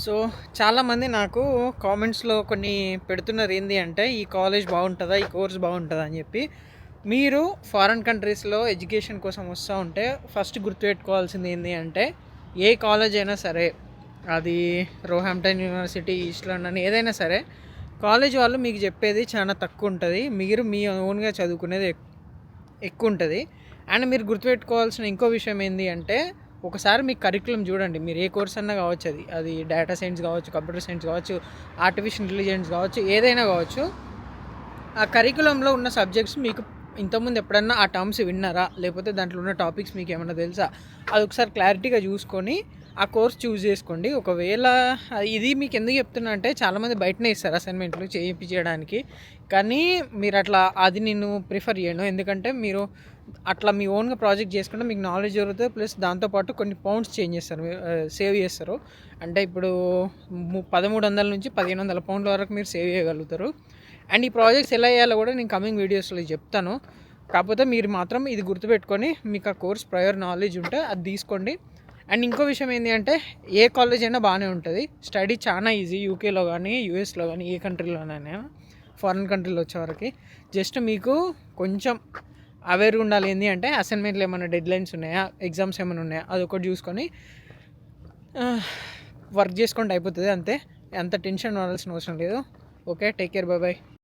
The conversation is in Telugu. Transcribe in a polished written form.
సో, చాలామంది నాకు కామెంట్స్‌లో కొన్ని పెడుతున్నారు ఏంది అంటే, ఈ కాలేజ్ బాగుంటదా? ఈ కోర్స్ బాగుంటదా? అని చెప్పి. మీరు ఫారిన్ కంట్రీస్‌లో ఎడ్యుకేషన్ కోసం వస్తా ఉంటే ఫస్ట్ గుర్తుపెట్టుకోవాల్సింది ఏంది అంటే, ఏ కాలేజ్ అయినా సరే, అది రోహాంప్టన్ యూనివర్సిటీ, ఈస్ట్ లండన్ ఏదైనా సరే, కాలేజ్ వాళ్ళు మీకు చెప్పేది చాలా తక్కువ ఉంటది. మీరు మీ ఓన్‌గా చదువుకునేది ఎక్కువ ఉంటుంది. అండ్ మీరు గుర్తుపెట్టుకోవాల్సిన ఇంకో విషయం ఏంది అంటే, ఒకసారి మీ కరికులం చూడండి. మీరు ఏ కోర్స్ అన్నా కావచ్చు, అది డేటా సైన్స్ కావచ్చు, కంప్యూటర్ సైన్స్ కావచ్చు, ఆర్టిఫిషియల్ ఇంటెలిజెన్స్ కావచ్చు, ఏదైనా కావచ్చు. ఆ కరికులంలో ఉన్న సబ్జెక్ట్స్ మీకు ఇంతకుముందు ఎప్పుడన్నా ఆ టర్మ్స్ విన్నారా, లేకపోతే దాంట్లో ఉన్న టాపిక్స్ మీకు ఏమైనా తెలుసా, అది ఒకసారి క్లారిటీగా చూసుకొని ఆ కోర్స్ చూస్ చేసుకోండి. ఒకవేళ ఇది మీకు ఎందుకు చెప్తున్నా అంటే, చాలామంది బయటనే ఇస్తారు అసైన్మెంట్లు చేయించడానికి, కానీ మీరు అట్లా అది నేను ప్రిఫర్ చేయను. ఎందుకంటే మీరు అట్లా మీ ఓన్గా ప్రాజెక్ట్ చేసుకుంటే మీకు నాలెడ్జ్ దొరుకుతుంది. ప్లస్ దాంతోపాటు కొన్ని పౌండ్స్ చేంజ్ చేస్తారు, సేవ్ చేస్తారు. అంటే ఇప్పుడు 1300 నుంచి 1500 పౌండ్ల వరకు మీరు సేవ్ చేయగలుగుతారు. అండ్ ఈ ప్రాజెక్ట్స్ ఎలా చేయాలో కూడా నేను కమింగ్ వీడియోస్లో చెప్తాను. కాకపోతే మీరు మాత్రం ఇది గుర్తుపెట్టుకొని, మీకు ఆ కోర్స్ ప్రయర్ నాలెడ్జ్ ఉంటే అది తీసుకోండి. అండ్ ఇంకో విషయం ఏంటి అంటే, ఏ కాలేజ్ అయినా బాగానే ఉంటుంది, స్టడీ చాలా ఈజీ. యూకేలో కానీ, యూఎస్లో కానీ, ఏ కంట్రీలోనైనా, ఫారిన్ కంట్రీలో వచ్చేవరకు జస్ట్ మీకు కొంచెం అవేర్గా ఉండాలి. ఏంటి అంటే, అసైన్మెంట్లు ఏమైనా డెడ్లైన్స్ ఉన్నాయా, ఎగ్జామ్స్ ఏమైనా ఉన్నాయా, అది ఒకటి చూసుకొని వర్క్ చేసుకుంటే అయిపోతుంది. అంతే, అంత టెన్షన్ పడాల్సిన అవసరం లేదు. Okay, take care, bye.